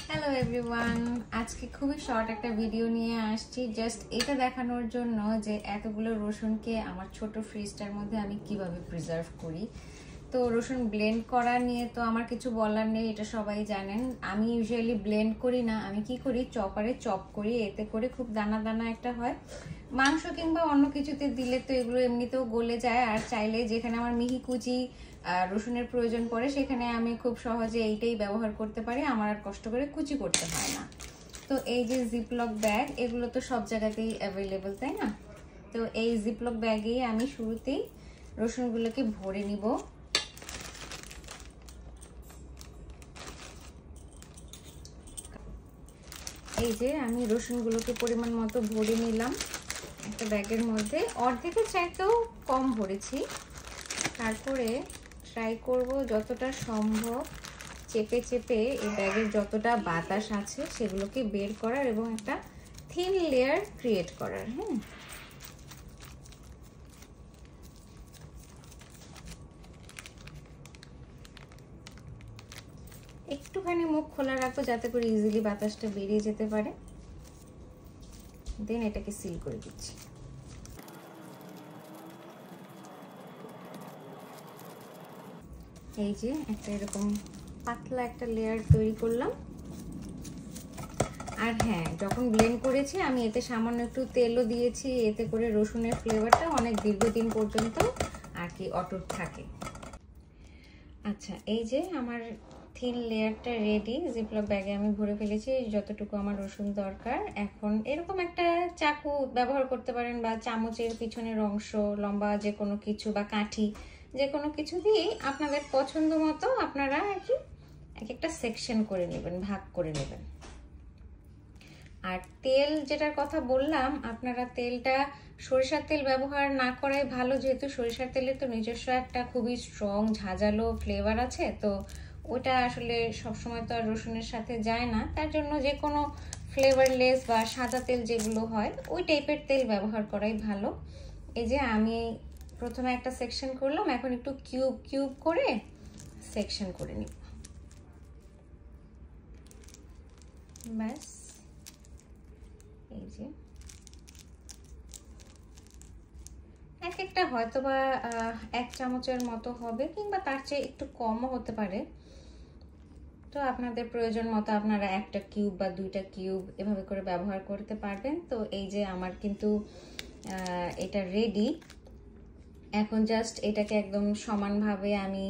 Hello everyone, আজকে খুবই short একটা ভিডিও নিয়ে আসছি জাস্ট এটা দেখানোর জন্য যে এতগুলো রসুনকে আমার ছোট ফ্রিজটার মধ্যে আমি কিভাবে প্রিজার্ভ করি। তো রসুন ব্লেন্ড করা নিয়ে তো আমার কিছু বলার নেই, এটা সবাই জানেন। আমি ইউজুয়ালি ব্লেন্ড করি না, আমি কি করি চপারে চপ করি, এতে করে খুব দানা দানা একটা হয়। মাংস কিংবা অন্য কিছুতে দিলে তো এগুলো এমনিতেও গলে যায়, আর চাইলে যেখানে আমার মিহি কুচি রসুনের প্রয়োজন পড়ে সেখানে আমি খুব সহজে এইটাই ব্যবহার করতে পারি, আমার আর কষ্ট করে কুচি করতে হয় না। তো এই যে জিপলক ব্যাগ, এগুলো তো সব জায়গাতেই অ্যাভেলেবল, তাই না? তো এই জিপলক ব্যাগেই আমি শুরুতেই রসুনগুলোকে ভরে নিব। এই যে আমি রসুনগুলোকে পরিমাণ মতো ভরে নিলাম একটা ব্যাগের মধ্যে, অর্ধেকের চাইতেও কম ভরেছি। তারপরে ট্রাই করব যতটা সম্ভব চেপে চেপে এই ব্যাগের যতটা বাতাস আছে সেগুলোকে বের করার এবং একটা থিন লেয়ার ক্রিয়েট করার। হ্যাঁ, একটুখানি মুখ খোলা রাখবো যাতে করে ইজিলি বাতাসটা বেরিয়ে যেতে পারে। দেন এটাকে সিল করে দিচ্ছি। এই যে একটা এরকম পাতলা একটা লেয়ার তৈরি করলাম। আর হ্যাঁ, যখন ব্লেন্ড করেছি আমি এতে সামান্য একটু তেলও দিয়েছি, এতে করে রসুনের ফ্লেভারটা অনেক দীর্ঘদিন পর্যন্ত আর কি অটুট থাকে। আচ্ছা, এই যে আমার থিন লেয়ারটা রেডি। জিপলক ব্যাগে আমি ভরে ফেলেছি যতটুকু আমার রসুন দরকার। এখন এরকম একটা চাকু ব্যবহার করতে পারেন বা চামচের পিছনের অংশ, লম্বা যে কোনো কিছু বা কাঠি যে কোনো কিছু দিয়ে আপনাদের পছন্দ মতো আপনারা আর কি এক একটা সেকশন করে নেবেন, ভাগ করে নেবেন। আর তেল যেটার কথা বললাম, আপনারা তেলটা সরিষার তেল ব্যবহার না করাই ভালো, যেহেতু সরিষার তেলের তো নিজস্ব একটা খুবই স্ট্রং ঝাঁঝালো ফ্লেভার আছে, তো ওটা আসলে সবসময় তো আর রসুনের সাথে যায় না। তার জন্য যে কোনো ফ্লেভারলেস বা সাদা তেল যেগুলো হয় ওই টাইপের তেল ব্যবহার করাই ভালো। এই যে আমি প্রথমে একটা সেকশন করলাম, এখন একটু কিউব কিউব করে সেকশন করে নিব। ব্যাস, এই যে এক একটা হয়তো বা 1 চামচের মতো হবে কিংবা তার চেয়ে একটু কমও হতে পারে। তো আপনাদের প্রয়োজন মতো আপনারা একটা কিউব বা 2টা কিউব এভাবে করে ব্যবহার করতে পারবেন। তো এই যে আমার কিন্তু এটা রেডি। এখন জাস্ট এটাকে একদম সমানভাবে আমি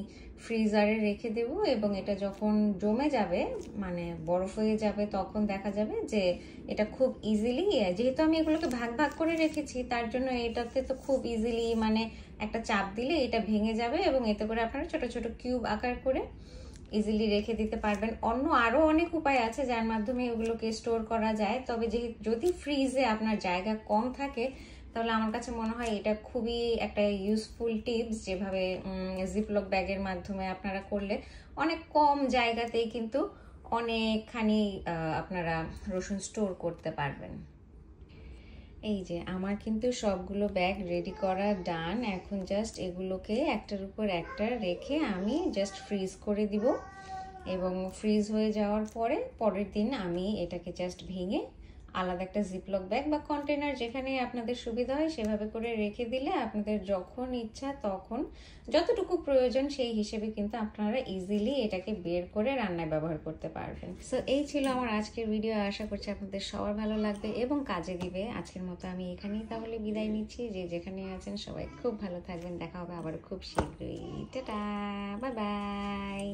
ফ্রিজারে রেখে দেব, এবং এটা যখন জমে যাবে মানে বরফ হয়ে যাবে তখন দেখা যাবে যে এটা খুব ইজিলি, যেহেতু আমি এগুলোকে ভাগ ভাগ করে রেখেছি তার জন্য এটাতে তো খুব ইজিলি মানে একটা চাপ দিলে এটা ভেঙে যাবে, এবং এতে করে আপনারা ছোট ছোট কিউব আকার করে ইজিলি রেখে দিতে পারবেন। অন্য আরো অনেক উপায় আছে যার মাধ্যমে এগুলোকে স্টোর করা যায়, তবে যদি ফ্রিজে আপনার জায়গা কম থাকে তাহলে আমার কাছে মনে হয় এটা খুবই একটা ইউজফুল টিপস, যেভাবে জিপলক ব্যাগের মাধ্যমে আপনারা করলে অনেক কম জায়গাতেই কিন্তু অনেকখানি আপনারা রসুন স্টোর করতে পারবেন। এই যে আমার কিন্তু সবগুলো ব্যাগ রেডি করা ডান। এখন জাস্ট এগুলোকে একটার উপর একটা রেখে আমি জাস্ট ফ্রিজ করে দিব, এবং ফ্রিজ হয়ে যাওয়ার পরে পরের দিন আমি এটাকে জাস্ট ভেঙে আলাদা একটা জিপলক ব্যাগ বা কন্টেনার যেখানে আপনাদের সুবিধা হয় সেভাবে করে রেখে দিলে আপনাদের যখন ইচ্ছা তখন যতটুকু প্রয়োজন সেই হিসেবে কিন্তু আপনারা ইজিলি এটাকে বের করে রান্নায় ব্যবহার করতে পারবেন। সো এই ছিল আমার আজকের ভিডিও, আশা করছি আপনাদের সবার ভালো লাগবে এবং কাজে দিবে। আজকের মতো আমি এখানেই তাহলে বিদায় নিচ্ছি। যে যেখানে আছেন সবাই খুব ভালো থাকবেন, দেখা হবে আবার খুব শীঘ্রই। Tata, bye bye.